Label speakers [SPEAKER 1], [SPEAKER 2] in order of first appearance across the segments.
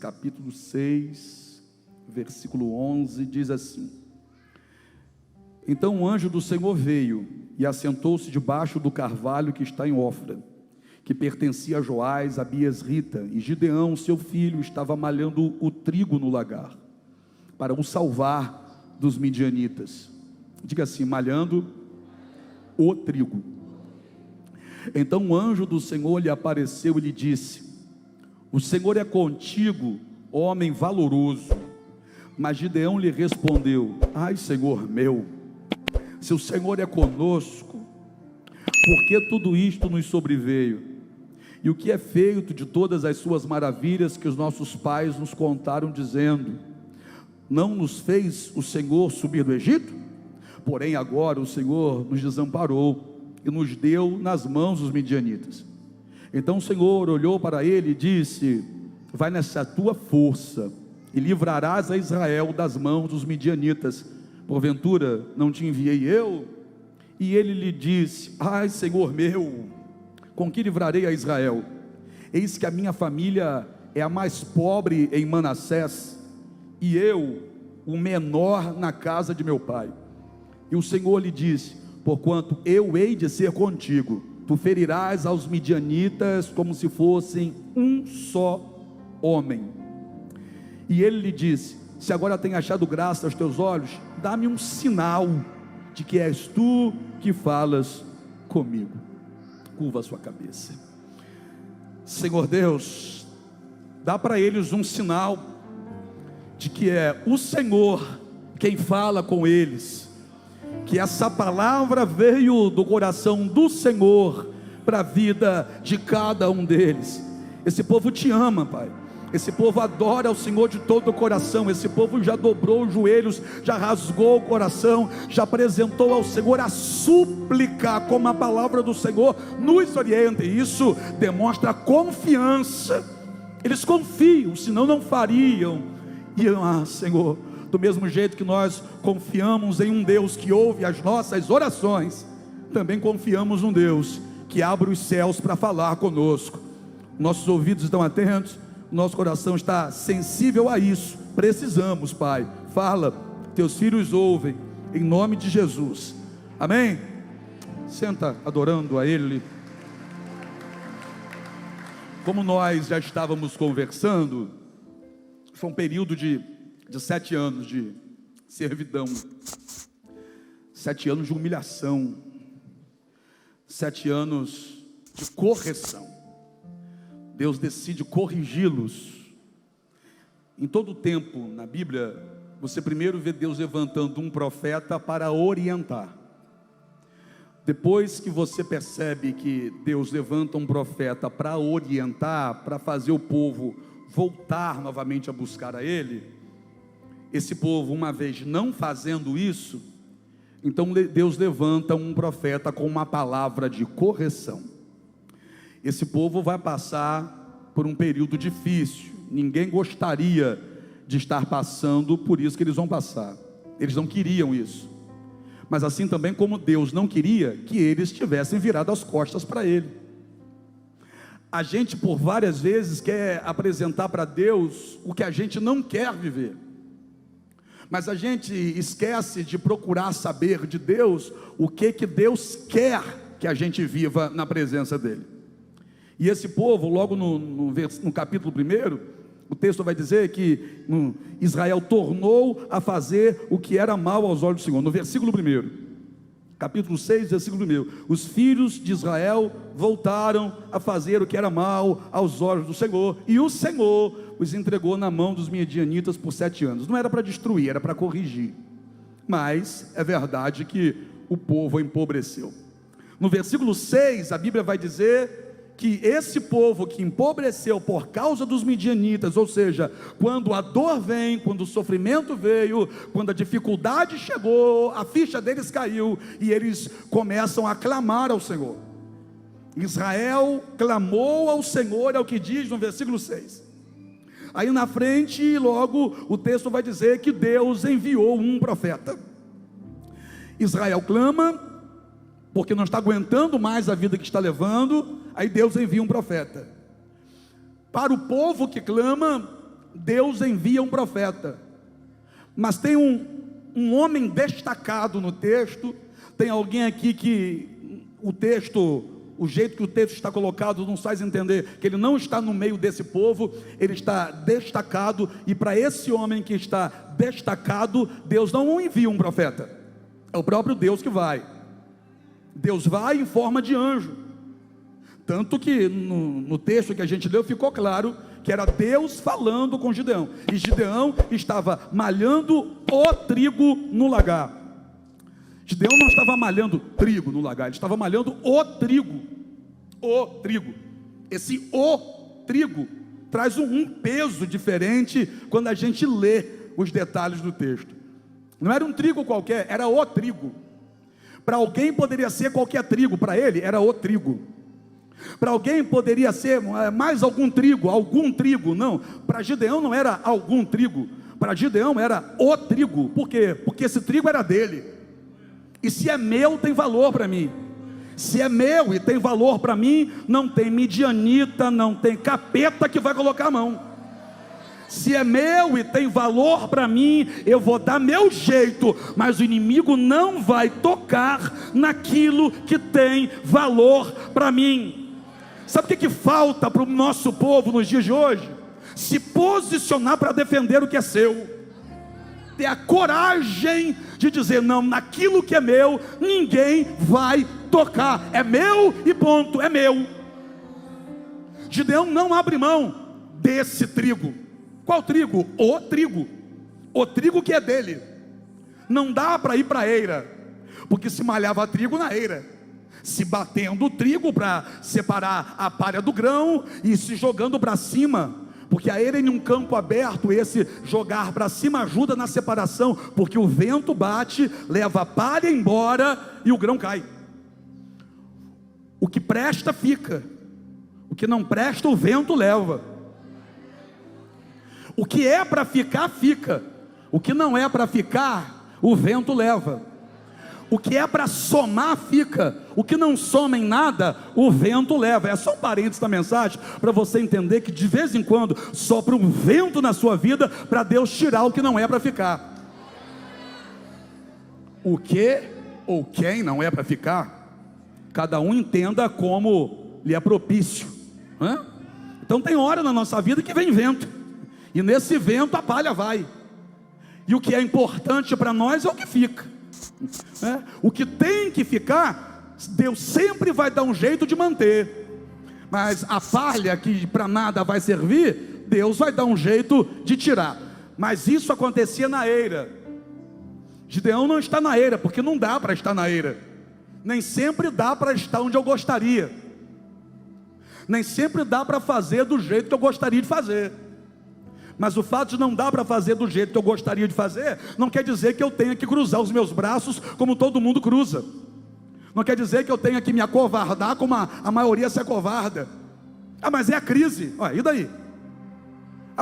[SPEAKER 1] capítulo 6, versículo 11, diz assim: Então o anjo do Senhor veio e assentou-se debaixo do carvalho que está em Ofra, que pertencia a Joás, Abias, Rita, e Gideão, seu filho, estava malhando o trigo no lagar, para o salvar dos midianitas. Diga assim: malhando o trigo. Então o anjo do Senhor lhe apareceu e lhe disse: O Senhor é contigo, homem valoroso. Mas Gideão lhe respondeu: Ai, Senhor meu, se o Senhor é conosco, por que tudo isto nos sobreveio? E o que é feito de todas as suas maravilhas que os nossos pais nos contaram, dizendo: Não nos fez o Senhor subir do Egito? Porém agora o Senhor nos desamparou e nos deu nas mãos dos midianitas. Então o Senhor olhou para ele e disse: Vai nessa tua força e livrarás a Israel das mãos dos midianitas. Porventura não te enviei eu? E ele lhe disse: Ai, Senhor meu, com que livrarei a Israel? Eis que a minha família é a mais pobre em Manassés, e eu, o menor na casa de meu pai. E o Senhor lhe disse: Porquanto eu hei de ser contigo, tu ferirás aos midianitas como se fossem um só homem. E ele lhe disse: Se agora tenho achado graça aos teus olhos, dá-me um sinal de que és tu que falas comigo. Curva a sua cabeça. Senhor Deus, dá para eles um sinal de que é o Senhor quem fala com eles, que essa palavra veio do coração do Senhor para a vida de cada um deles. Esse povo te ama, Pai. Esse povo adora o Senhor de todo o coração. Esse povo já dobrou os joelhos, já rasgou o coração, já apresentou ao Senhor a súplica, como a palavra do Senhor nos orienta. E isso demonstra confiança. Eles confiam, senão não fariam. E Senhor, do mesmo jeito que nós confiamos em um Deus que ouve as nossas orações, também confiamos num Deus que abre os céus para falar conosco. Nossos ouvidos estão atentos, nosso coração está sensível a isso. Precisamos, Pai, fala, teus filhos ouvem, em nome de Jesus, amém? Senta adorando a Ele. Como nós já estávamos conversando, foi um período de 7 anos de servidão, 7 anos de humilhação, 7 anos de correção. Deus decide corrigi-los. Em todo o tempo na Bíblia, você primeiro vê Deus levantando um profeta para orientar. Depois que você percebe que Deus levanta um profeta para orientar, para fazer o povo voltar novamente a buscar a Ele, esse povo, uma vez não fazendo isso, então Deus levanta um profeta com uma palavra de correção. Esse povo vai passar por um período difícil. Ninguém gostaria de estar passando por isso que eles vão passar. Eles não queriam isso. Mas assim também como Deus não queria que eles tivessem virado as costas para Ele. A gente por várias vezes quer apresentar para Deus o que a gente não quer viver. Mas a gente esquece de procurar saber de Deus o que Deus quer que a gente viva na presença dEle. E esse povo, logo no capítulo 1, o texto vai dizer que Israel tornou a fazer o que era mal aos olhos do Senhor. No versículo 1, capítulo 6, versículo 1, os filhos de Israel voltaram a fazer o que era mal aos olhos do Senhor, e o Senhor os entregou na mão dos midianitas por 7 anos. Não era para destruir, era para corrigir. Mas é verdade que o povo empobreceu. No versículo 6, a Bíblia vai dizer que esse povo que empobreceu por causa dos midianitas, ou seja, quando a dor vem, quando o sofrimento veio, quando a dificuldade chegou, a ficha deles caiu, e eles começam a clamar ao Senhor. Israel clamou ao Senhor, é o que diz no versículo 6. Aí na frente, logo, o texto vai dizer que Deus enviou um profeta. Israel clama, porque não está aguentando mais a vida que está levando. Aí Deus envia um profeta. Para o povo que clama, Deus envia um profeta. Mas tem um homem destacado no texto. Tem alguém aqui que o jeito que o texto está colocado nos faz entender que ele não está no meio desse povo, ele está destacado, e para esse homem que está destacado, Deus não envia um profeta, é o próprio Deus que vai. Deus vai em forma de anjo, tanto que no texto que a gente leu ficou claro que era Deus falando com Gideão, e Gideão estava malhando o trigo no lagar. Gideão não estava malhando trigo no lagar, ele estava malhando o trigo. O trigo. Esse o trigo traz um peso diferente quando a gente lê os detalhes do texto. Não era um trigo qualquer, era o trigo. Para alguém poderia ser qualquer trigo, para ele era o trigo. Para alguém poderia ser mais algum trigo, não. Para Gideão não era algum trigo, para Gideão era o trigo. Por quê? Porque esse trigo era dele. E se é meu, tem valor para mim. Se é meu e tem valor para mim, não tem midianita, não tem capeta que vai colocar a mão. Se é meu e tem valor para mim, eu vou dar meu jeito, mas o inimigo não vai tocar naquilo que tem valor para mim. Sabe o que falta para o nosso povo nos dias de hoje? Se posicionar para defender o que é seu. Ter a coragem de dizer: não, naquilo que é meu, ninguém vai tocar, é meu e ponto, é meu. Gideão não abre mão desse trigo. Qual trigo? O trigo que é dele. Não dá para ir para a eira, porque se malhava trigo na eira, se batendo o trigo para separar a palha do grão e se jogando para cima. Porque a eira em um campo aberto, esse jogar para cima ajuda na separação, porque o vento bate, leva a palha embora e o grão cai. O que presta fica, o que não presta o vento leva. O que é para ficar, fica. O que não é para ficar, o vento leva. O que é para somar, fica. O que não soma em nada, o vento leva. É só um parênteses da mensagem, para você entender que de vez em quando sopra um vento na sua vida, para Deus tirar o que não é para ficar. O que ou quem não é para ficar, cada um entenda como lhe é propício. Então tem hora na nossa vida que vem vento, e nesse vento a palha vai, e o que é importante para nós é o que fica. O que tem que ficar, Deus sempre vai dar um jeito de manter, mas a palha que para nada vai servir, Deus vai dar um jeito de tirar. Mas isso acontecia na eira. Gideão não está na eira, porque não dá para estar na eira. Nem sempre dá para estar onde eu gostaria. Nem sempre dá para fazer do jeito que eu gostaria de fazer. Mas o fato de não dar para fazer do jeito que eu gostaria de fazer, não quer dizer que eu tenha que cruzar os meus braços como todo mundo cruza. Não quer dizer que eu tenha que me acovardar como a maioria se acovarda. Mas é a crise, e daí?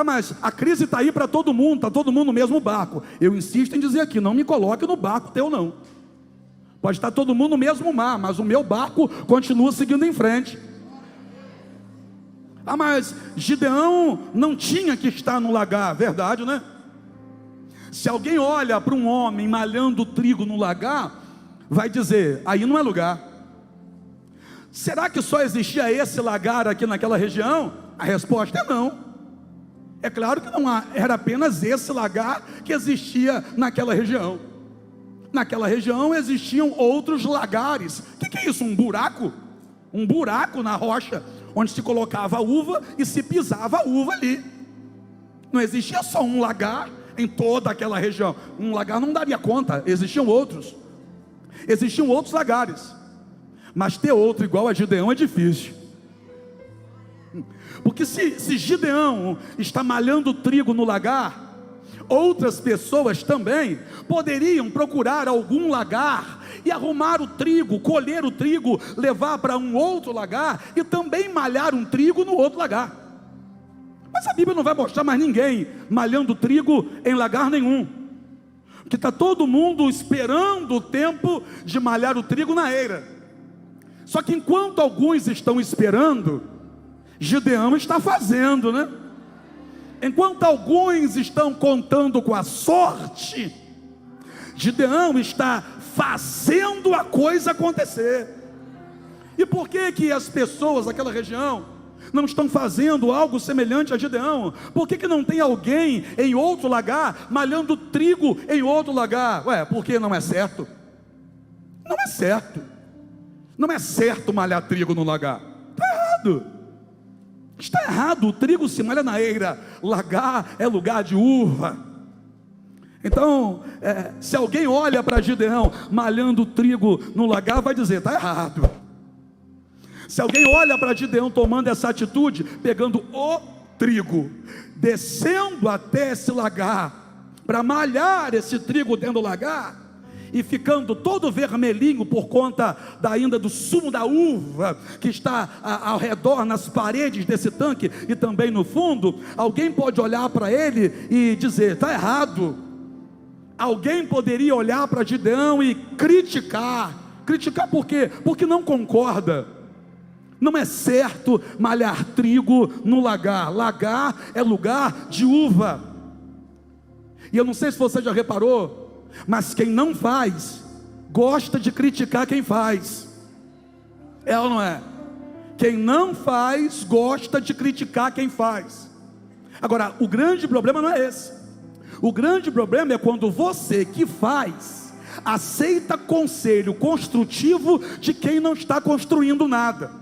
[SPEAKER 1] Mas a crise está aí para todo mundo, está todo mundo no mesmo barco. Eu insisto em dizer aqui, não me coloque no barco teu não. Pode estar todo mundo no mesmo mar, mas o meu barco continua seguindo em frente. Mas Gideão não tinha que estar no lagar, verdade, né? Se alguém olha para um homem malhando trigo no lagar, vai dizer: aí não é lugar. Será que só existia esse lagar aqui naquela região? A resposta é não. É claro que não era apenas esse lagar que existia naquela região. Naquela região existiam outros lagares. O que é isso? Um buraco? Um buraco na rocha, onde se colocava a uva e se pisava a uva ali. Não existia só um lagar em toda aquela região. Um lagar não daria conta, existiam outros. Existiam outros lagares. Mas ter outro igual a Gideão é difícil. Porque se Gideão está malhando trigo no lagar, outras pessoas também poderiam procurar algum lagar e arrumar o trigo, colher o trigo, levar para um outro lagar e também malhar um trigo no outro lagar. Mas a Bíblia não vai mostrar mais ninguém malhando trigo em lagar nenhum, porque está todo mundo esperando o tempo de malhar o trigo na eira. Só que enquanto alguns estão esperando, Gideão está fazendo, né? Enquanto alguns estão contando com a sorte, Gideão está fazendo a coisa acontecer. E por que que as pessoas daquela região não estão fazendo algo semelhante a Gideão? Por que que não tem alguém em outro lugar malhando trigo em outro lugar? Porque não é certo. Não é certo. Não é certo malhar trigo no lagar. Está errado. Está errado. O trigo se malha na eira. Lagar é lugar de uva. Então, se alguém olha para Gideão malhando trigo no lagar, vai dizer: está errado. Se alguém olha para Gideão tomando essa atitude, pegando o trigo, descendo até esse lagar, para malhar esse trigo dentro do lagar, e ficando todo vermelhinho por conta ainda do sumo da uva, que está ao redor, nas paredes desse tanque, e também no fundo, alguém pode olhar para ele e dizer: está errado. Alguém poderia olhar para Gideão e criticar. Criticar por quê? Porque não concorda. Não é certo malhar trigo no lagar. Lagar é lugar de uva. E eu não sei se você já reparou, mas quem não faz, gosta de criticar quem faz. É ou não é? Quem não faz, gosta de criticar quem faz. Agora, o grande problema não é esse. O grande problema é quando você que faz, aceita conselho construtivo de quem não está construindo nada.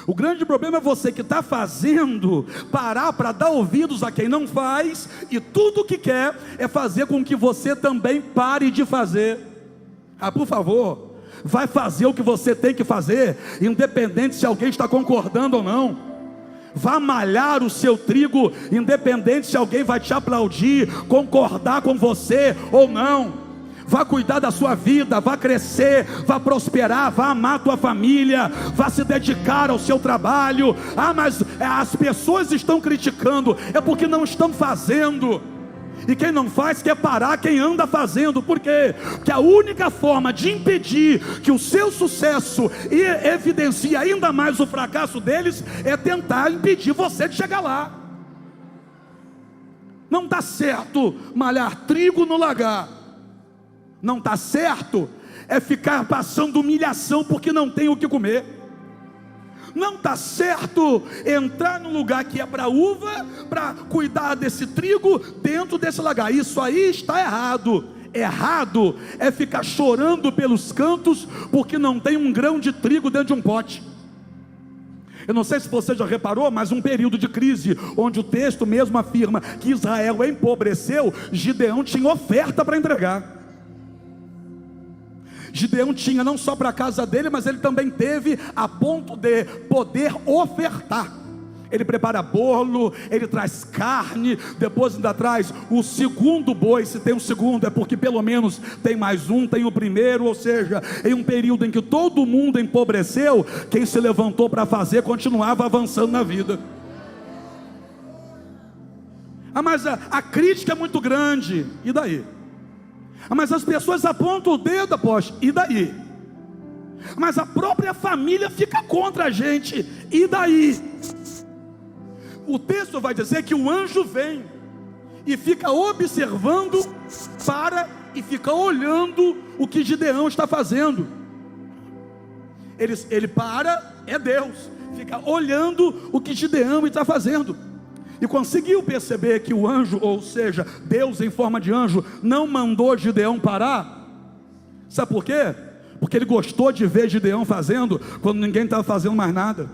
[SPEAKER 1] O grande problema é você que está fazendo, parar para dar ouvidos a quem não faz, e tudo o que quer é fazer com que você também pare de fazer. Por favor, vai fazer o que você tem que fazer, independente se alguém está concordando ou não. Vá malhar o seu trigo, independente se alguém vai te aplaudir, concordar com você ou não. Vá cuidar da sua vida, vá crescer, vá prosperar, vá amar a tua família, vá se dedicar ao seu trabalho. Mas as pessoas estão criticando, é porque não estão fazendo. E quem não faz quer parar quem anda fazendo. Por quê? Porque a única forma de impedir que o seu sucesso evidencie ainda mais o fracasso deles é tentar impedir você de chegar lá. Não está certo malhar trigo no lagar. Não está certo é ficar passando humilhação porque não tem o que comer. Não está certo entrar no lugar que é para uva, para cuidar desse trigo dentro desse lagar. Isso aí está errado. Errado é ficar chorando pelos cantos porque não tem um grão de trigo dentro de um pote. Eu não sei se você já reparou, mas um período de crise, onde o texto mesmo afirma que Israel empobreceu, Gideão tinha oferta para entregar. Gideão tinha não só para a casa dele, mas ele também teve a ponto de poder ofertar. Ele prepara bolo, ele traz carne, depois ainda traz o segundo boi. Se tem um segundo é porque pelo menos tem mais um, tem o primeiro. Ou seja, em um período em que todo mundo empobreceu, quem se levantou para fazer continuava avançando na vida. Mas a crítica é muito grande, e daí? Mas as pessoas apontam o dedo, apóstolo, e daí? Mas a própria família fica contra a gente, e daí? O texto vai dizer que o anjo vem e fica observando, e fica olhando o que Gideão está fazendo. Ele para, é Deus, fica olhando o que Gideão está fazendo. E conseguiu perceber que o anjo, ou seja, Deus em forma de anjo, não mandou Gideão parar. Sabe por quê? Porque ele gostou de ver Gideão fazendo, quando ninguém estava fazendo mais nada.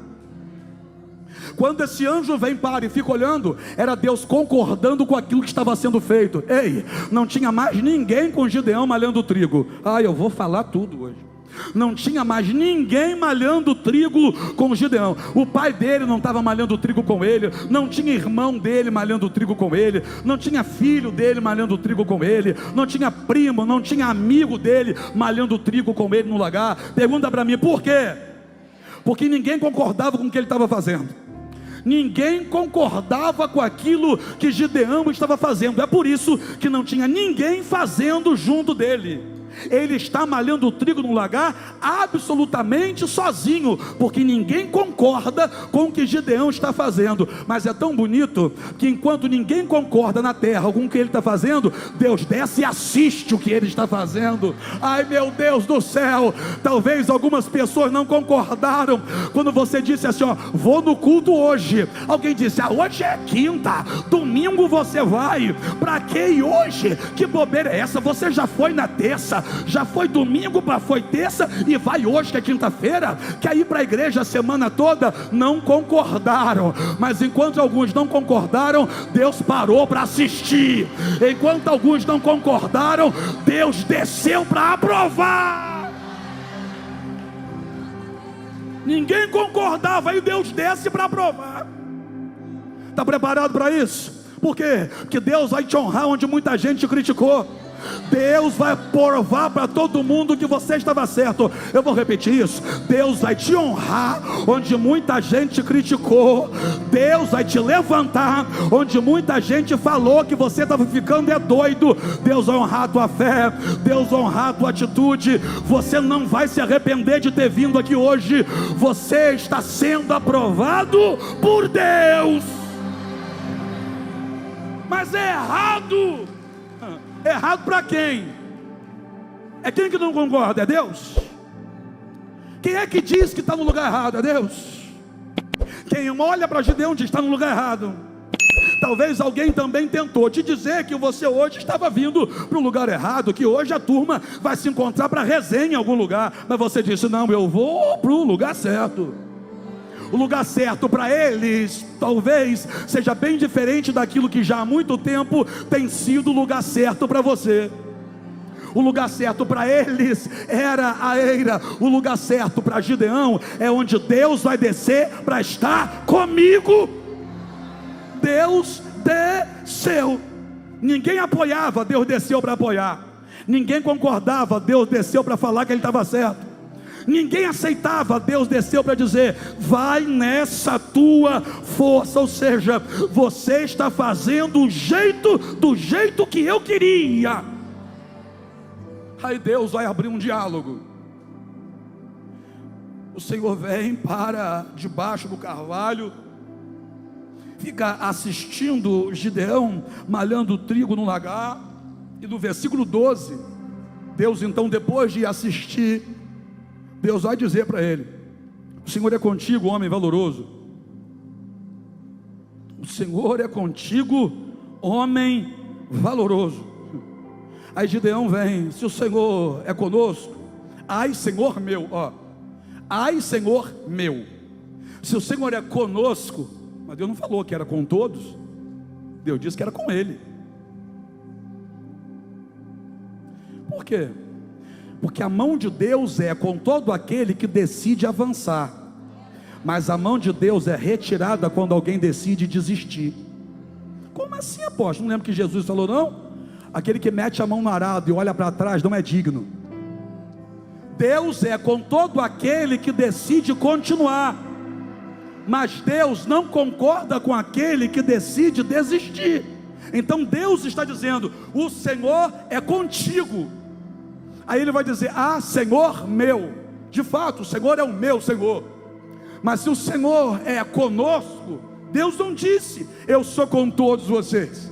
[SPEAKER 1] Quando esse anjo vem, para e fica olhando, era Deus concordando com aquilo que estava sendo feito. Ei, não tinha mais ninguém com Gideão malhando trigo. Eu vou falar tudo hoje. Não tinha mais ninguém malhando trigo com Gideão. O pai dele não estava malhando trigo com ele, não tinha irmão dele malhando trigo com ele, não tinha filho dele malhando trigo com ele, não tinha primo, não tinha amigo dele malhando trigo com ele no lagar. Pergunta para mim, por quê? Porque ninguém concordava com o que ele estava fazendo. Ninguém concordava com aquilo que Gideão estava fazendo. É por isso que não tinha ninguém fazendo junto dele. Ele está malhando o trigo no lagar absolutamente sozinho, porque ninguém concorda com o que Gideão está fazendo. Mas é tão bonito que enquanto ninguém concorda na terra com o que ele está fazendo, Deus desce e assiste o que ele está fazendo. Ai, meu Deus do céu, talvez algumas pessoas não concordaram quando você disse assim, ó, vou no culto hoje. Alguém disse, hoje é quinta, domingo você vai, para que ir hoje? Que bobeira é essa? Você já foi na terça, já foi domingo, foi terça e vai hoje que é quinta-feira? Quer ir para a igreja a semana toda? Não concordaram, mas enquanto alguns não concordaram, Deus parou para assistir. Enquanto alguns não concordaram, Deus desceu para aprovar. Ninguém concordava e Deus desce para aprovar. Está preparado para isso? Por quê? Porque Deus vai te honrar onde muita gente te criticou. Deus vai provar para todo mundo que você estava certo. Eu vou repetir isso. Deus vai te honrar onde muita gente criticou. Deus vai te levantar onde muita gente falou que você estava ficando doido. Deus vai honrar a tua fé, Deus vai honrar a tua atitude. Você não vai se arrepender de ter vindo aqui hoje. Você está sendo aprovado por Deus. Mas é errado. Errado para quem? É quem que não concorda? É Deus? Quem é que diz que está no lugar errado? É Deus? Quem olha para Gideão diz que está no lugar errado. Talvez alguém também tentou te dizer que você hoje estava vindo para o lugar errado, que hoje a turma vai se encontrar para resenha em algum lugar, mas você disse, não, eu vou para o lugar certo. O lugar certo para eles talvez seja bem diferente daquilo que já há muito tempo tem sido o lugar certo para você. O lugar certo para eles era a eira. O lugar certo para Gideão é onde Deus vai descer para estar comigo. Deus desceu. Ninguém apoiava, Deus desceu para apoiar. Ninguém concordava, Deus desceu para falar que ele estava certo. Ninguém aceitava, Deus desceu para dizer, vai nessa tua força, ou seja, você está fazendo do jeito que eu queria. Aí Deus vai abrir um diálogo. O Senhor vem para debaixo do carvalho, fica assistindo Gideão malhando o trigo no lagar, e no versículo 12, Deus então, depois de assistir, Deus vai dizer para ele, o Senhor é contigo, homem valoroso. O Senhor é contigo, homem valoroso. Aí Gideão vem, se o Senhor é conosco, ai Senhor meu, ó, ai Senhor meu, se o Senhor é conosco, mas Deus não falou que era com todos, Deus disse que era com ele. Por quê? Porque a mão de Deus é com todo aquele que decide avançar, mas a mão de Deus é retirada quando alguém decide desistir. Como assim, apóstolo? Não lembro que Jesus falou, não? Aquele que mete a mão no arado e olha para trás não é digno. Deus é com todo aquele que decide continuar, mas Deus não concorda com aquele que decide desistir. Então Deus está dizendo, o Senhor é contigo. Aí ele vai dizer, ah, Senhor meu. De fato, o Senhor é o meu Senhor. Mas se o Senhor é conosco, Deus não disse, eu sou com todos vocês.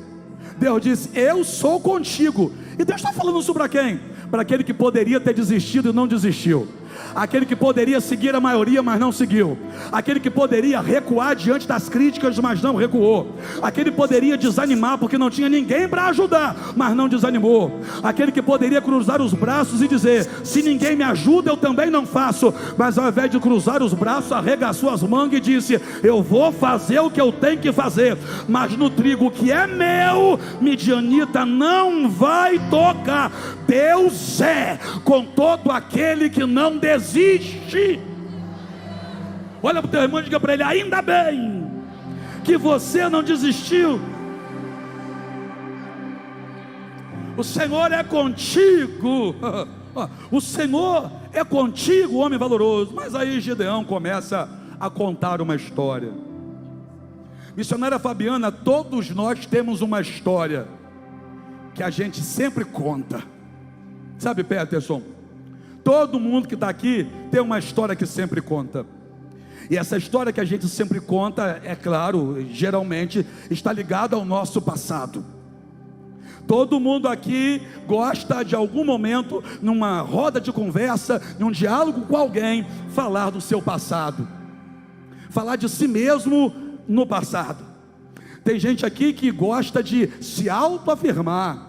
[SPEAKER 1] Deus disse, eu sou contigo. E Deus está falando isso para quem? Para aquele que poderia ter desistido e não desistiu. Aquele que poderia seguir a maioria, mas não seguiu. Aquele que poderia recuar diante das críticas, mas não recuou. Aquele que poderia desanimar porque não tinha ninguém para ajudar, mas não desanimou. Aquele que poderia cruzar os braços e dizer, se ninguém me ajuda eu também não faço, mas ao invés de cruzar os braços, arregaçou as mangas e disse, eu vou fazer o que eu tenho que fazer, mas no trigo que é meu, midianita não vai tocar. Deus é com todo aquele que não desiste. Olha para o teu irmão e diga para ele, ainda bem que você não desistiu. O Senhor é contigo. O Senhor é contigo, homem valoroso. Mas aí Gideão começa a contar uma história. Missionária Fabiana, todos nós temos uma história que a gente sempre conta. Sabe, Peterson, todo mundo que está aqui tem uma história que sempre conta. E essa história que a gente sempre conta, é claro, geralmente está ligada ao nosso passado. Todo mundo aqui gosta de algum momento, numa roda de conversa, num diálogo com alguém, falar do seu passado, falar de si mesmo no passado. Tem gente aqui que gosta de se autoafirmar.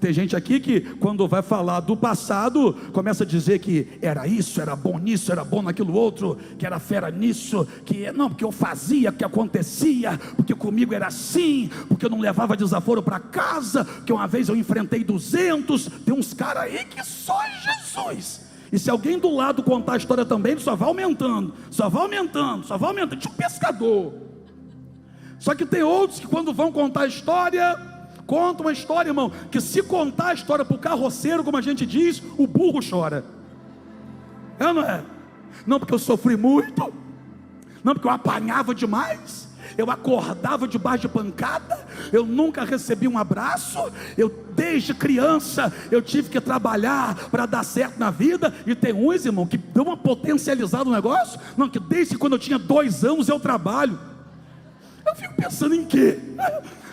[SPEAKER 1] Tem gente aqui que, quando vai falar do passado, começa a dizer que era isso, era bom nisso, era bom naquilo outro, que era fera nisso, que não, porque eu fazia, porque acontecia, porque comigo era assim, porque eu não levava desaforo para casa, que uma vez eu enfrentei 200. Tem uns caras aí que só Jesus. E se alguém do lado contar a história também, ele só vai aumentando, só vai aumentando, só vai aumentando. Tipo pescador. Só que tem outros que, quando vão contar a história, conta uma história, irmão, que se contar a história para o carroceiro, como a gente diz, o burro chora. É ou não é? Não porque eu sofri muito, não porque eu apanhava demais, eu acordava debaixo de pancada, eu nunca recebi um abraço, eu desde criança eu tive que trabalhar para dar certo na vida. E tem uns, irmão, que deu uma potencializada no negócio, não, que desde quando eu tinha 2 anos eu trabalho. Eu fico pensando em quê?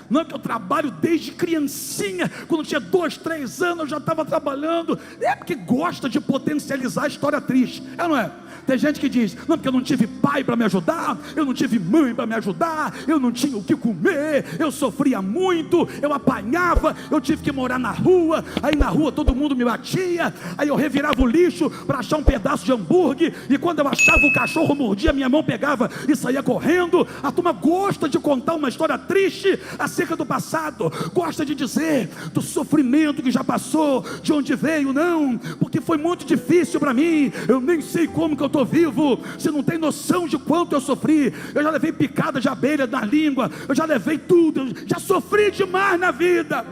[SPEAKER 1] Não, que eu trabalho desde criancinha, quando eu tinha 2, 3 anos eu já estava trabalhando. É porque gosta de potencializar a história triste, é ou não é? Tem gente que diz, não, porque eu não tive pai para me ajudar, eu não tive mãe para me ajudar, eu não tinha o que comer, eu sofria muito, eu apanhava, eu tive que morar na rua, aí na rua todo mundo me batia, aí eu revirava o lixo para achar um pedaço de hambúrguer, e quando eu achava o cachorro mordia, minha mão pegava e saía correndo. A turma gosta de contar uma história triste acerca do passado, gosta de dizer do sofrimento que já passou, de onde veio. Não, porque foi muito difícil para mim, eu nem sei como que eu estou vivo. Você não tem noção de quanto eu sofri. Eu já levei picada de abelha na língua, eu já levei tudo, eu já sofri demais na vida.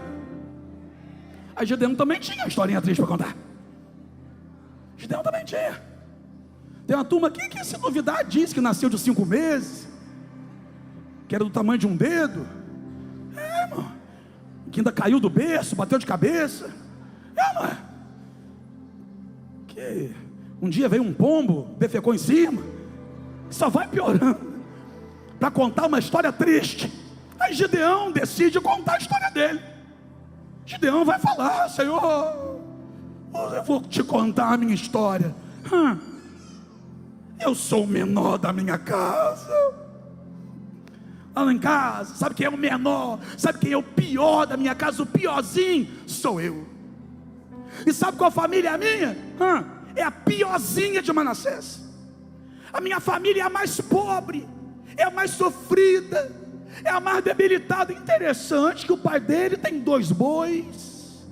[SPEAKER 1] A Gideão também tinha historinha triste para contar. Gideão também tinha. Tem uma turma aqui que, se duvidar, diz que nasceu de 5 meses, que era do tamanho de um dedo. Irmão, que ainda caiu do berço, bateu de cabeça. Não é? Que um dia veio um pombo, defecou em cima. Só vai piorando, para contar uma história triste. Aí Gideão decide contar a história dele. Gideão vai falar: Senhor, eu vou te contar a minha história. Eu sou o menor da minha casa. Lá em casa, sabe quem é o menor? Sabe quem é o pior da minha casa? O piorzinho sou eu. E sabe qual família é a minha? É a piorzinha de Manassés. A minha família é a mais pobre, é a mais sofrida, é a mais debilitada. Interessante que o pai dele tem 2 bois.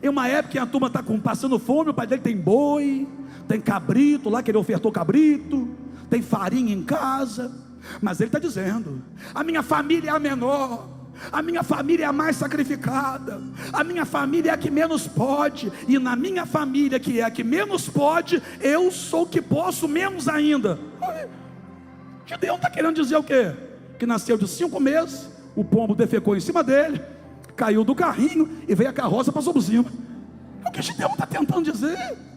[SPEAKER 1] Em uma época que a turma está passando fome, o pai dele tem boi, tem cabrito lá, que ele ofertou cabrito, tem farinha em casa. Mas ele está dizendo: a minha família é a menor, a minha família é a mais sacrificada, a minha família é a que menos pode, e na minha família, que é a que menos pode, eu sou o que posso menos ainda. Gideão está querendo dizer o quê? Que nasceu de 5 meses, o pombo defecou em cima dele, caiu do carrinho e veio a carroça passou por cima. É o que Gideão está tentando dizer.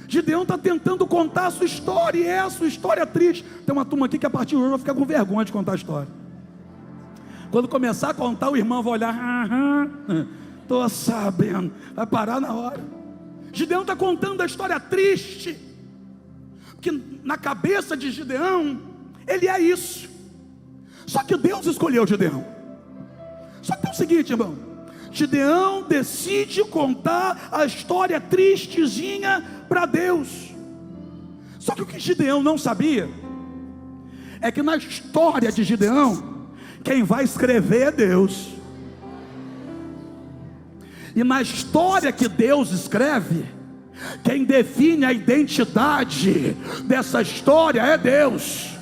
[SPEAKER 1] Gideão está tentando contar a sua história, e é a sua história triste. Tem uma turma aqui que a partir de hoje vai ficar com vergonha de contar a história. Quando começar a contar, o irmão vai olhar: estou sabendo, vai parar na hora. Gideão está contando a história triste, porque na cabeça de Gideão, ele é isso. Só que Deus escolheu Gideão. Só que é o seguinte, irmão, Gideão decide contar a história tristezinha para Deus. Só que o que Gideão não sabia é que na história de Gideão, quem vai escrever é Deus. E na história que Deus escreve, quem define a identidade dessa história é Deus.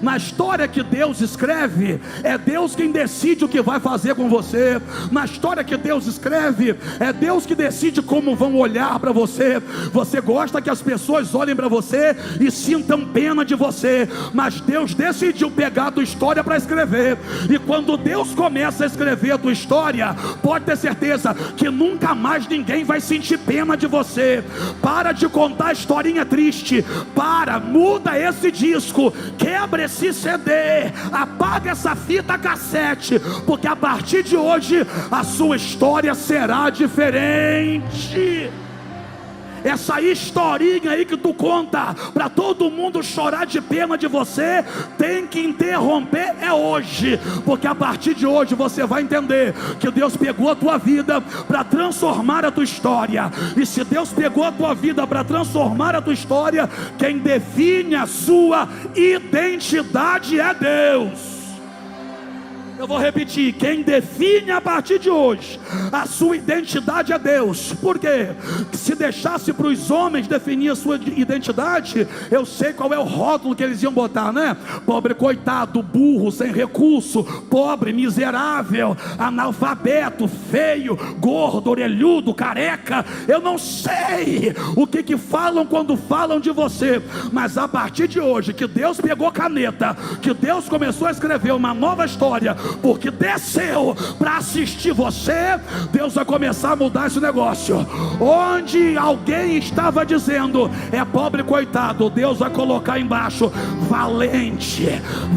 [SPEAKER 1] Na história que Deus escreve, é Deus quem decide o que vai fazer com você. Na história que Deus escreve, é Deus que decide como vão olhar para você. Você gosta que as pessoas olhem para você e sintam pena de você, mas Deus decidiu pegar a tua história para escrever. E quando Deus começa a escrever a tua história, pode ter certeza que nunca mais ninguém vai sentir pena de você. Para de contar historinha triste. Muda esse disco, quebra esse CD, apaga essa fita cassete, porque a partir de hoje a sua história será diferente. Essa historinha aí que tu conta para todo mundo chorar de pena de você, tem que interromper hoje, porque a partir de hoje você vai entender que Deus pegou a tua vida para transformar a tua história. E se Deus pegou a tua vida para transformar a tua história, quem define a sua identidade é Deus. Eu vou repetir: quem define a partir de hoje a sua identidade é Deus. Por quê? Se deixasse para os homens definir a sua identidade, eu sei qual é o rótulo que eles iam botar, né? Pobre coitado, burro, sem recurso, pobre, miserável, analfabeto, feio, gordo, orelhudo, careca. Eu não sei o que falam quando falam de você, mas a partir de hoje que Deus pegou caneta, que Deus começou a escrever uma nova história, porque desceu para assistir você, Deus vai começar a mudar esse negócio. Onde alguém estava dizendo é pobre coitado, Deus vai colocar embaixo valente,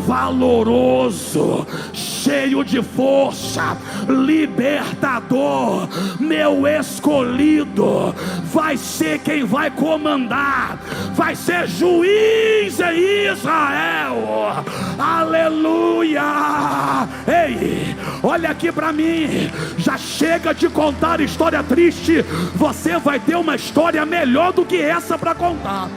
[SPEAKER 1] valoroso, cheio de força, libertador, meu escolhido. Vai ser quem vai comandar, vai ser juiz em Israel. Aleluia. Ei, olha aqui para mim. Já chega de contar história triste. Você vai ter uma história melhor do que essa para contar.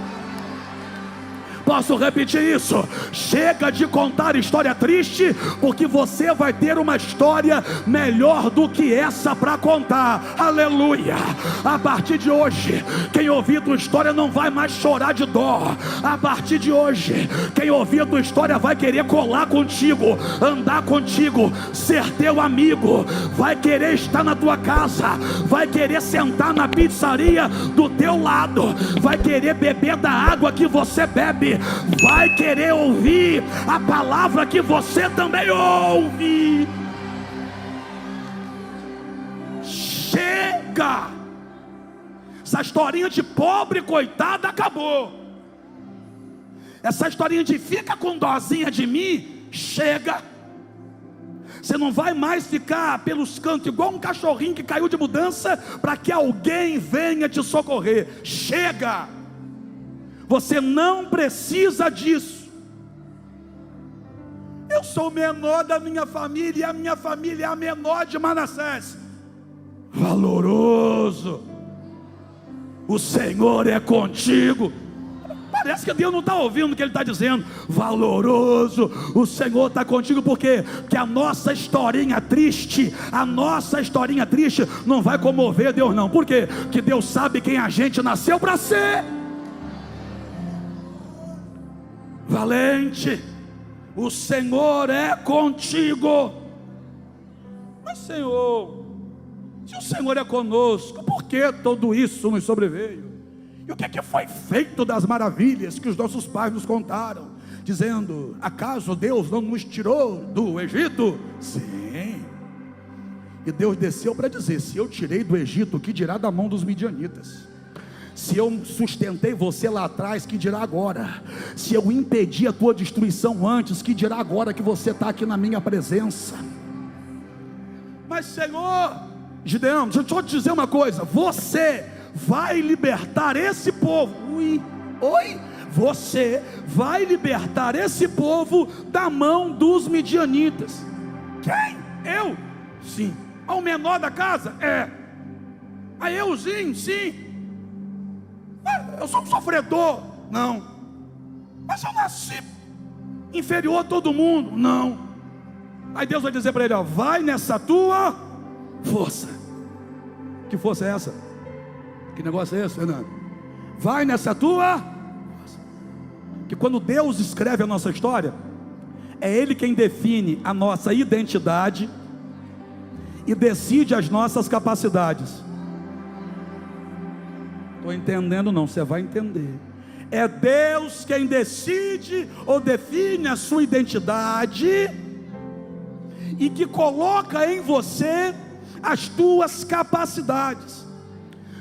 [SPEAKER 1] Posso repetir isso? Chega de contar história triste, porque você vai ter uma história melhor do que essa para contar. Aleluia. A partir de hoje, quem ouvir tua história não vai mais chorar de dó. A partir de hoje, quem ouvir tua história vai querer colar contigo, andar contigo, ser teu amigo, vai querer estar na tua casa, vai querer sentar na pizzaria do teu lado, vai querer beber da água que você bebe, vai querer ouvir a palavra que você também ouve. Chega! Essa historinha de pobre coitada acabou. Essa historinha de fica com dozinha de mim, chega. Você não vai mais ficar pelos cantos igual um cachorrinho que caiu de mudança para que alguém venha te socorrer. Chega! Você não precisa disso. Eu sou o menor da minha família e a minha família é a menor de Manassés. Valoroso, o Senhor é contigo. Parece que Deus não está ouvindo o que Ele está dizendo. Valoroso, o Senhor está contigo. Por quê? Porque a nossa historinha triste não vai comover Deus não. Por quê? Porque Deus sabe quem a gente nasceu para ser. Valente, o Senhor é contigo. Mas Senhor, se o Senhor é conosco, por que tudo isso nos sobreveio? E o que é que foi feito das maravilhas que os nossos pais nos contaram, dizendo, acaso Deus não nos tirou do Egito? Sim. E Deus desceu para dizer, se eu tirei do Egito, que dirá da mão dos midianitas? Se eu sustentei você lá atrás, que dirá agora? Se eu impedi a tua destruição antes, que dirá agora que você está aqui na minha presença? Mas Senhor, Gideão, deixa eu te dizer uma coisa, você vai libertar esse povo. Você vai libertar esse povo da mão dos midianitas. Quem? Eu? Sim. Ao menor da casa? É. A euzinho? Sim. Eu sou um sofredor? Não. Mas eu nasci inferior a todo mundo? Não. Aí Deus vai dizer para ele, ó, vai nessa tua força. Que força é essa? Que negócio é esse, Fernando? Vai nessa tua força. Que quando Deus escreve a nossa história, É Ele quem define a nossa identidade e decide as nossas capacidades. Estou entendendo não, você vai entender. É Deus quem decide ou define a sua identidade e que coloca em você as tuas capacidades.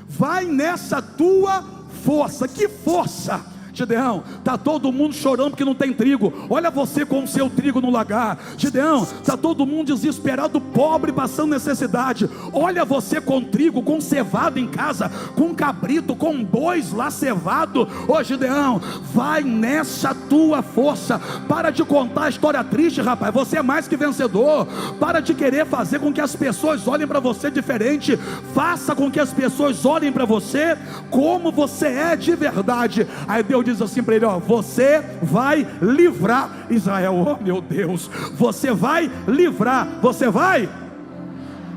[SPEAKER 1] Vai nessa tua força. Que força? Gideão, está todo mundo chorando porque não tem trigo. Olha você com o seu trigo no lagar. Gideão, está todo mundo desesperado, pobre, passando necessidade. Olha você com trigo, com cevado em casa, com cabrito, com bois lá cevado. Ô Gideão, vai nessa tua força. Para de contar a história triste, rapaz. Você é mais que vencedor. Para de querer fazer com que as pessoas olhem para você diferente. Faça com que as pessoas olhem para você como você é de verdade. Aí Deus diz assim para ele, ó, você vai livrar Israel. Oh meu Deus, você vai livrar, você vai.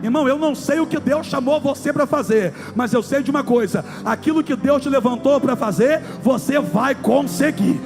[SPEAKER 1] Irmão, eu não sei o que Deus chamou você para fazer, mas eu sei de uma coisa: aquilo que Deus te levantou para fazer, você vai conseguir.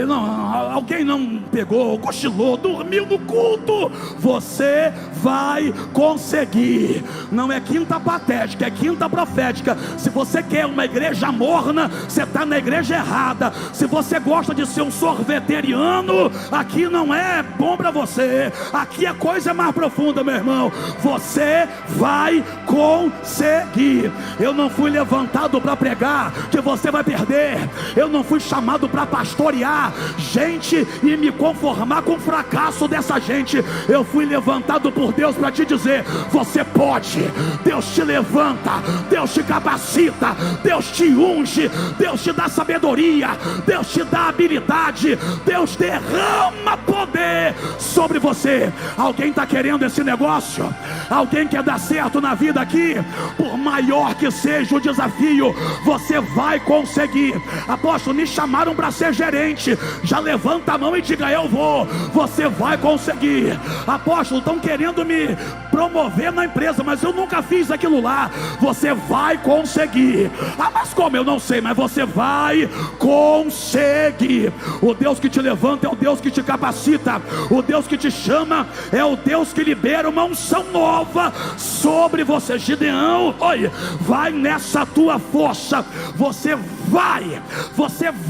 [SPEAKER 1] Não, alguém não pegou, cochilou, dormiu no culto. Você vai conseguir. Não é quinta patética, é quinta profética. Se você quer uma igreja morna, você está na igreja errada. Se você gosta de ser um sorveteriano, aqui não é bom para você. Aqui a coisa é mais profunda, meu irmão. Você vai conseguir. Eu não fui levantado para pregar que você vai perder. Eu não fui chamado para pastorear gente e me conformar com o fracasso dessa gente. Eu fui levantado por Deus para te dizer: você pode. Deus te levanta, Deus te capacita, Deus te unge, Deus te dá sabedoria, Deus te dá habilidade, Deus derrama poder sobre você. Alguém está querendo esse negócio? Alguém quer dar certo na vida aqui? Por maior que seja o desafio, você vai conseguir. Apóstolo, me chamaram para ser gerente. Já levanta a mão e diga: eu vou. Você vai conseguir. Apóstolo, estão querendo me promover na empresa, mas eu nunca fiz aquilo lá. Você vai conseguir. Ah, mas como? Eu não sei, mas você vai conseguir. O Deus que te levanta é o Deus que te capacita. O Deus que te chama é o Deus que libera uma unção nova sobre você. Gideão, oi, vai nessa tua força. Você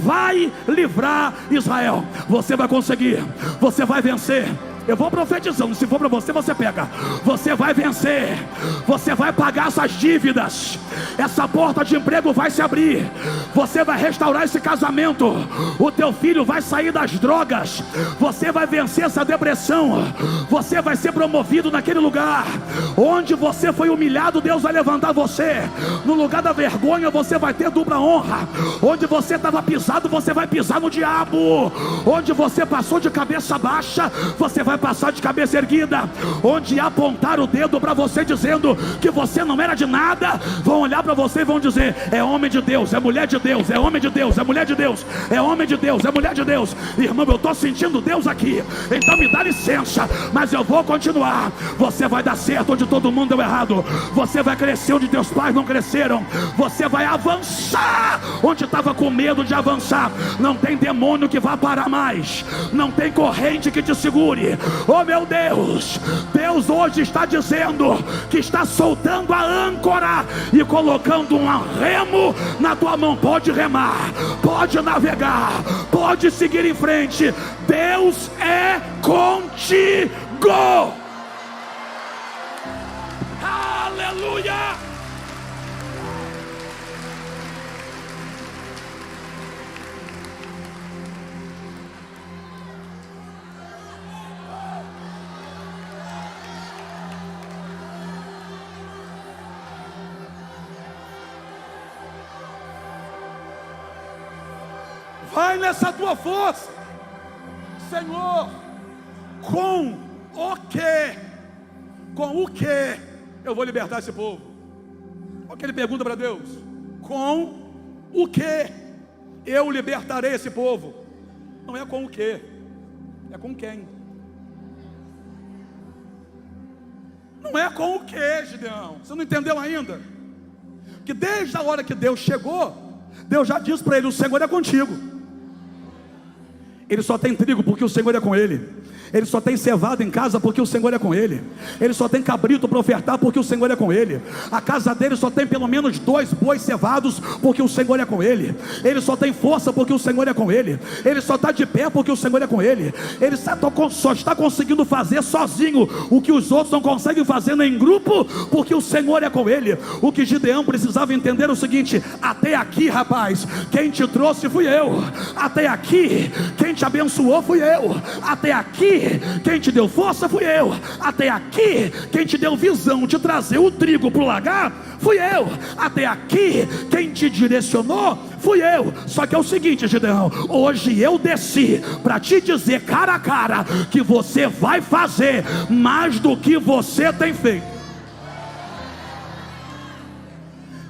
[SPEAKER 1] vai livrar Israel. Você vai conseguir. Você vai vencer. Eu vou profetizando, se for para você, você pega. Você vai vencer. Você vai pagar essas dívidas. Essa porta de emprego vai se abrir. Você vai restaurar esse casamento. O teu filho vai sair das drogas. Você vai vencer essa depressão. Você vai ser promovido naquele lugar onde você foi humilhado. Deus vai levantar você. No lugar da vergonha, você vai ter dupla honra. Onde você estava pisado, você vai pisar no diabo. Onde você passou de cabeça baixa, você vai passar de cabeça erguida. Onde apontar o dedo para você dizendo que você não era de nada, vão olhar para você e vão dizer: é homem de Deus, é mulher de Deus, é homem de Deus, é mulher de Deus, é homem de Deus, é mulher de Deus. Irmão, eu estou sentindo Deus aqui, então me dá licença, mas eu vou continuar. Você vai dar certo onde todo mundo deu errado. Você vai crescer onde teus pais não cresceram. Você vai avançar onde estava com medo de avançar. Não tem demônio que vá parar mais. Não tem corrente que te segure. Oh meu Deus, Deus hoje está dizendo que está soltando a âncora e colocando um remo na tua mão. Pode remar, pode navegar, pode seguir em frente. Deus é contigo. Aleluia. Vai nessa tua força, Senhor. Com o que? Com o que eu vou libertar esse povo? Olha o que ele pergunta para Deus: com o que eu libertarei esse povo? Não é com o que, é com quem. Não é com o que, Gideão. Você não entendeu ainda? Que desde a hora que Deus chegou, Deus já disse para ele: o Senhor é contigo. Ele só tem trigo porque o Senhor é com ele. Ele só tem cevada em casa porque o Senhor é com ele. Ele só tem cabrito para ofertar porque o Senhor é com ele. A casa dele só tem pelo menos 2 bois cevados porque o Senhor é com ele. Ele só tem força porque o Senhor é com ele. Ele só está de pé porque o Senhor é com ele. Ele só está conseguindo fazer sozinho o que os outros não conseguem fazer nem em grupo, porque o Senhor é com ele. O que Gideão precisava entender é o seguinte: até aqui, rapaz, quem te trouxe fui eu. Até aqui, quem te abençoou fui eu. Até aqui, quem te deu força fui eu. Até aqui, quem te deu visão de trazer o trigo para o lagar fui eu. Até aqui, quem te direcionou fui eu. Só que é o seguinte, Gideão, hoje eu desci para te dizer cara a cara que você vai fazer mais do que você tem feito.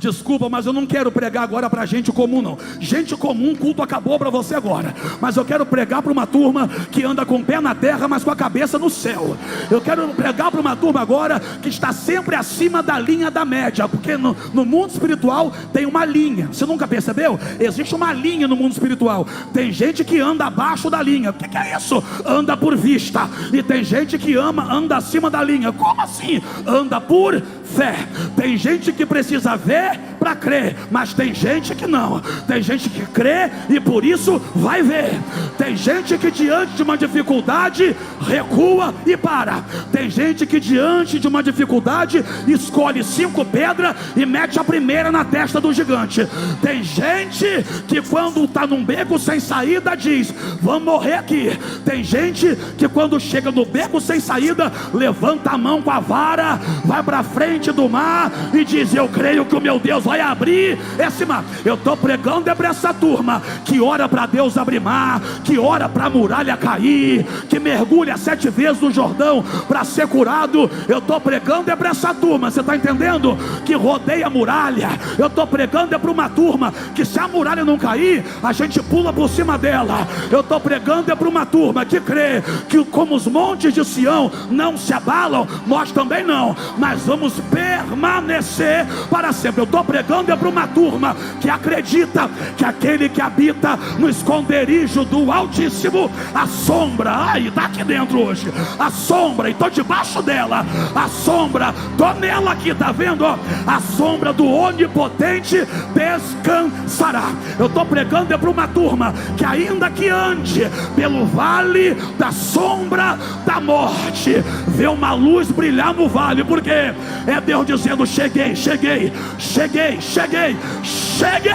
[SPEAKER 1] Desculpa, mas eu não quero pregar agora para gente comum não. Gente comum, culto acabou para você agora. Mas eu quero pregar para uma turma que anda com o pé na terra, mas com a cabeça no céu. Eu quero pregar para uma turma agora que está sempre acima da linha da média. Porque no mundo espiritual tem uma linha. Você nunca percebeu? Existe uma linha no mundo espiritual. Tem gente que anda abaixo da linha. O que é isso? Anda por vista. E tem gente que anda acima da linha. Como assim? Anda por fé. Tem gente que precisa ver para crer, mas tem gente que não. Tem gente que crê e por isso vai ver. Tem gente que diante de uma dificuldade recua e para. Tem gente que diante de uma dificuldade escolhe 5 pedras e mete a primeira na testa do gigante. Tem gente que quando está num beco sem saída diz: vamos morrer aqui. Tem gente que quando chega no beco sem saída levanta a mão com a vara, vai para frente do mar e diz: eu creio que o meu Deus vai abrir esse mar. Eu estou pregando para essa turma que ora para Deus abrir mar, que ora para a muralha cair, que mergulha 7 vezes no Jordão para ser curado. Eu estou pregando para essa turma, você está entendendo? Que rodeia a muralha. Eu estou pregando para uma turma que se a muralha não cair, a gente pula por cima dela. Eu estou pregando para uma turma que crê que como os montes de Sião não se abalam, nós também não, mas vamos permanecer para sempre. Eu estou pregando para uma turma que acredita que aquele que habita no esconderijo do Altíssimo, a sombra, ai, está aqui dentro hoje, a sombra, e estou debaixo dela, a sombra, estou nela aqui, está vendo? A sombra do Onipotente descansará. Eu estou pregando para uma turma que ainda que ande pelo vale da sombra da morte, vê uma luz brilhar no vale, porque é Deus dizendo: cheguei, cheguei, cheguei, cheguei, cheguei.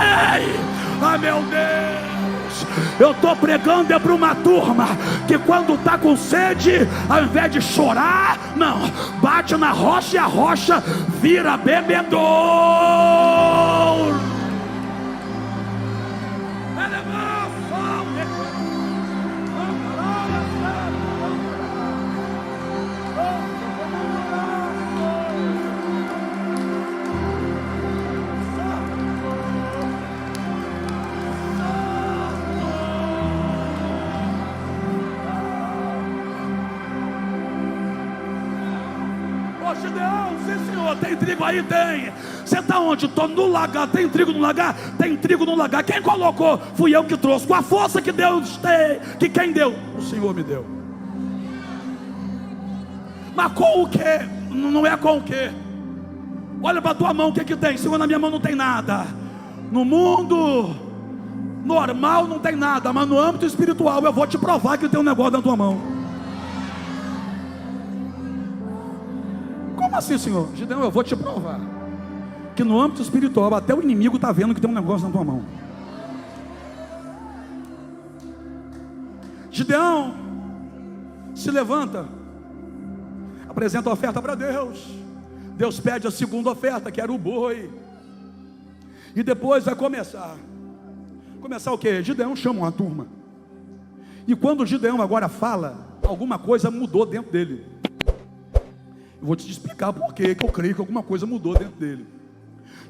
[SPEAKER 1] Ah, meu Deus, eu estou pregando para uma turma que quando está com sede, ao invés de chorar, não, bate na rocha e a rocha vira bebedouro. Gideão, sim senhor, tem trigo aí? Tem. Você está onde? Estou no lagar. Tem trigo no lagar? Tem trigo no lagar. Quem colocou? Fui eu que trouxe, com a força que Deus tem. Que quem deu? O Senhor me deu. Mas com o que? Não é com o que? Olha para a tua mão, o que tem? Senhor, na minha mão não tem nada. No mundo normal não tem nada, mas no âmbito espiritual eu vou te provar que tem um negócio na tua mão. Como assim, Senhor? Gideão, eu vou te provar que no âmbito espiritual até o inimigo está vendo que tem um negócio na tua mão. Gideão se levanta, apresenta a oferta para Deus. Deus pede a segunda oferta, que era o boi. E depois vai começar o quê? Gideão chama uma turma. E quando o Gideão agora fala, alguma coisa mudou dentro dele. Eu vou te explicar por quê, que eu creio que alguma coisa mudou dentro dele.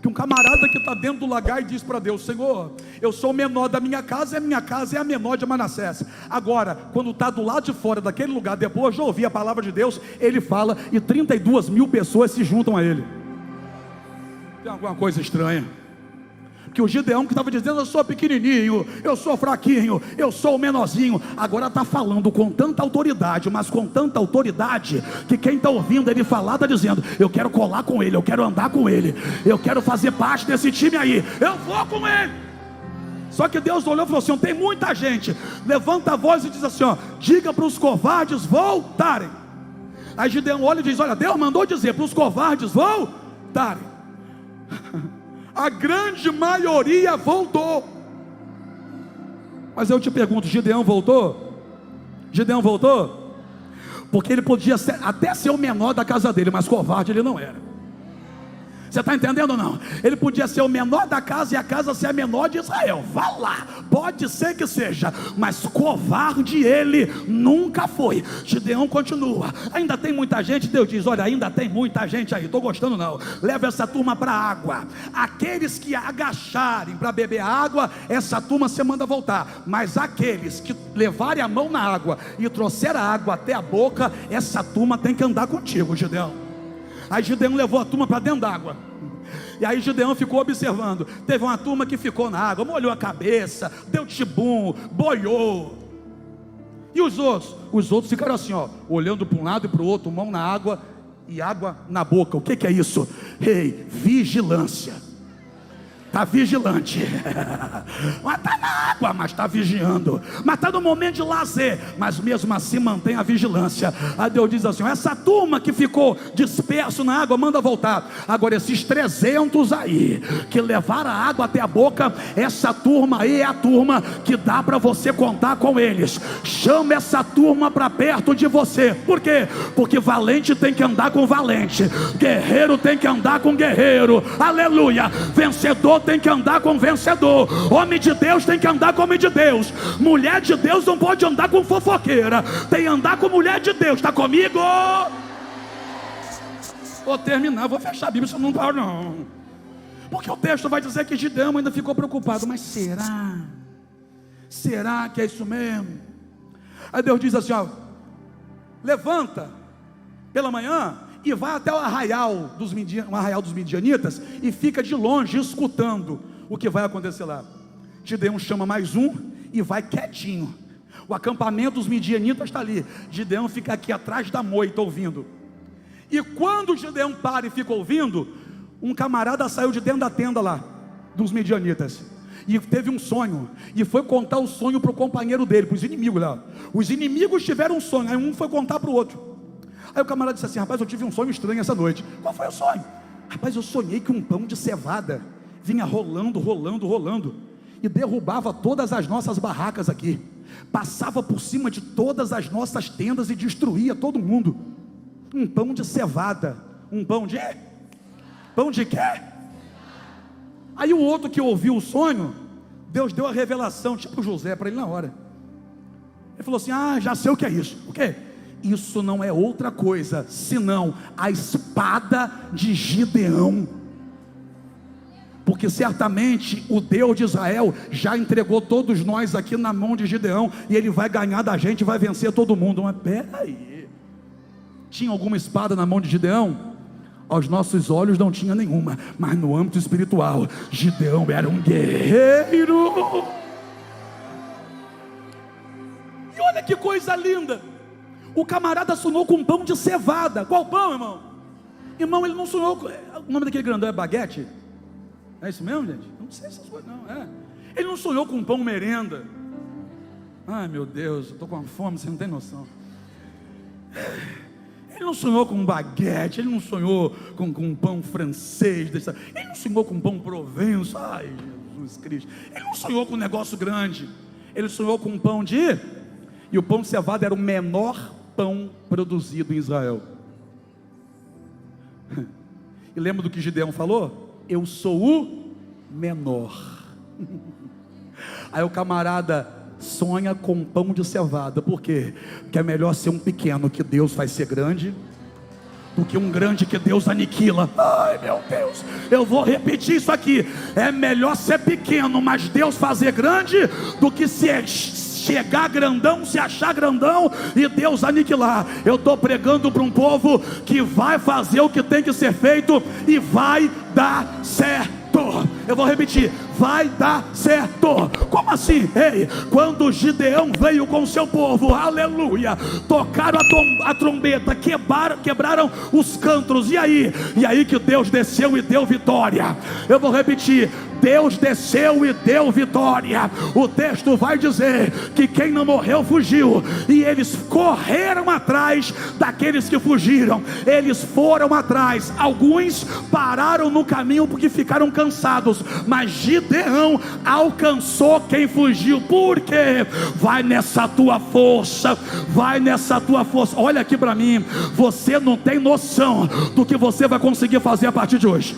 [SPEAKER 1] Que um camarada que está dentro do lagar e diz para Deus: Senhor, eu sou o menor da minha casa, e a minha casa é a menor de Manassés. Agora, quando está do lado de fora daquele lugar, depois de ouvir a palavra de Deus, ele fala e 32 mil pessoas se juntam a ele. Tem alguma coisa estranha. Que o Gideão que estava dizendo: eu sou pequenininho, eu sou fraquinho, eu sou o menorzinho, agora está falando com tanta autoridade, mas com tanta autoridade, que quem está ouvindo ele falar está dizendo: eu quero colar com ele, eu quero andar com ele, eu quero fazer parte desse time aí, eu vou com ele. Só que Deus olhou e falou assim: tem muita gente, levanta a voz e diz assim, ó, diga para os covardes voltarem. Aí Gideão olha e diz: olha, Deus mandou dizer para os covardes voltarem. A grande maioria voltou. Mas eu te pergunto: Gideão voltou? Gideão voltou? Porque ele podia até ser o menor da casa dele, mas covarde ele não era. Você está entendendo ou não? Ele podia ser o menor da casa e a casa ser a menor de Israel. Vá lá, pode ser que seja, mas covarde ele nunca foi. Gideão continua: ainda tem muita gente. Deus diz: olha, ainda tem muita gente aí, estou gostando não, leva essa turma para a água. Aqueles que agacharem para beber água, essa turma você manda voltar. Mas aqueles que levarem a mão na água e trouxeram a água até a boca, essa turma tem que andar contigo, Gideão. Aí Gideão levou a turma para dentro d'água. E aí Gideão ficou observando. Teve uma turma que ficou na água, molhou a cabeça, deu tibum, boiou. E os outros ficaram assim, ó, olhando para um lado e para o outro, mão na água e água na boca. O que é isso? Ei, vigilância. Está vigilante. Mas está na água, mas está vigiando. Mas está no momento de lazer, mas mesmo assim mantém a vigilância. Aí Deus diz assim: essa turma que ficou disperso na água, manda voltar. Agora esses 300 aí, que levaram a água até a boca, essa turma aí é a turma que dá para você contar com eles. Chama essa turma para perto de você. Por quê? Porque valente tem que andar com valente, guerreiro tem que andar com guerreiro. Aleluia. Vencedor tem que andar com vencedor. Homem de Deus tem que andar com homem de Deus. Mulher de Deus não pode andar com fofoqueira, tem que andar com mulher de Deus. Está comigo? Vou terminar, vou fechar a Bíblia, isso não para não. Porque o texto vai dizer que Gideão ainda ficou preocupado. Mas será? Será que é isso mesmo? Aí Deus diz assim, ó, levanta pela manhã e vai até o arraial dos midianitas e fica de longe escutando o que vai acontecer lá. Gideão chama mais um e vai quietinho. O acampamento dos midianitas está ali. Gideão fica aqui atrás da moita ouvindo. E quando Gideão para e fica ouvindo, um camarada saiu de dentro da tenda lá dos midianitas e teve um sonho, e foi contar o sonho para o companheiro dele, para os inimigos lá. Os inimigos tiveram um sonho, aí um foi contar para o outro. Aí o camarada disse assim: rapaz, eu tive um sonho estranho essa noite. Qual foi o sonho? Rapaz, eu sonhei que um pão de cevada vinha rolando e derrubava todas as nossas barracas aqui, passava por cima de todas as nossas tendas e destruía todo mundo. Um pão de cevada. Um pão de... Pão de quê? Aí o outro que ouviu o sonho, Deus deu a revelação, tipo José, para ele na hora. Ele falou assim: ah, já sei o que é isso. O quê? Isso não é outra coisa senão a espada de Gideão. Porque certamente o Deus de Israel já entregou todos nós aqui na mão de Gideão, e ele vai ganhar da gente, vai vencer todo mundo. Mas peraí, tinha alguma espada na mão de Gideão? Aos nossos olhos não tinha nenhuma, mas no âmbito espiritual, Gideão era um guerreiro. E olha que coisa linda, o camarada sonhou com um pão de cevada. Qual pão, irmão? Irmão, ele não sonhou com... O nome daquele grandão é baguete? É isso mesmo, gente? Não sei essas coisas não, Ele não sonhou com um pão merenda. Ai meu Deus, eu estou com uma fome, você não tem noção. Ele não sonhou com um baguete, ele não sonhou com um pão francês, ele não sonhou com um pão provenço. Ai Jesus Cristo, ele não sonhou com um negócio grande. Ele sonhou com um pão de... E o pão de cevada era o menor pão produzido em Israel. E lembra do que Gideão falou? Eu sou o menor. Aí o camarada sonha com pão de cevada. Por quê? Porque é melhor ser um pequeno que Deus faz ser grande, do que um grande que Deus aniquila. Ai meu Deus, eu vou repetir isso aqui. É melhor ser pequeno, mas Deus fazer grande, do que chegar grandão, se achar grandão e Deus aniquilar. Eu estou pregando para um povo que vai fazer o que tem que ser feito e vai dar certo. Eu vou repetir: vai dar certo. Como assim? Ei, quando Gideão veio com seu povo, aleluia, tocaram a trombeta, quebraram os cântaros, e aí que Deus desceu e deu vitória. Eu vou repetir: Deus desceu e deu vitória. O texto vai dizer que quem não morreu fugiu, e eles correram atrás daqueles que fugiram. Eles foram atrás, alguns pararam no caminho porque ficaram cansados, mas Gideão alcançou quem fugiu. Por quê? Vai nessa tua força, vai nessa tua força. Olha aqui para mim, você não tem noção do que você vai conseguir fazer a partir de hoje.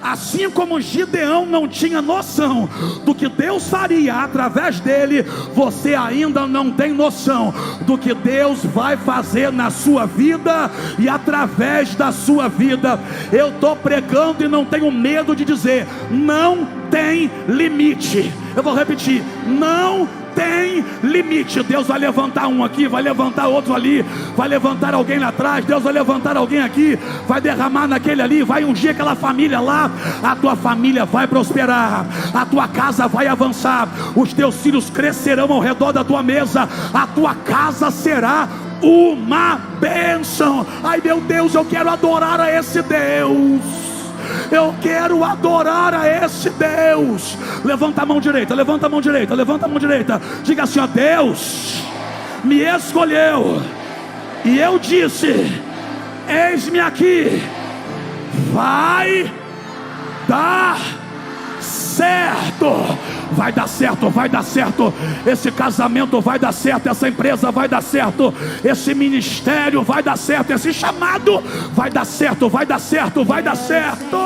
[SPEAKER 1] Assim como Gideão não tinha noção do que Deus faria através dele, você ainda não tem noção do que Deus vai fazer na sua vida e através da sua vida. Eu estou pregando e não tenho medo de dizer: não tem limite. Eu vou repetir: não tem limite. Deus vai levantar um aqui, vai levantar outro ali, vai levantar alguém lá atrás, Deus vai levantar alguém aqui, vai derramar naquele ali, vai ungir aquela família lá. A tua família vai prosperar, a tua casa vai avançar, os teus filhos crescerão ao redor da tua mesa, a tua casa será uma bênção. Ai meu Deus, eu quero adorar a esse Deus. Eu quero adorar a esse Deus. Levanta a mão direita, levanta a mão direita, levanta a mão direita. Diga assim: ó, Deus me escolheu e eu disse: eis-me aqui. Vai dar certo. Vai dar certo, vai dar certo. Esse casamento vai dar certo, essa empresa vai dar certo, esse ministério vai dar certo, esse chamado vai dar certo, vai dar certo, vai dar certo.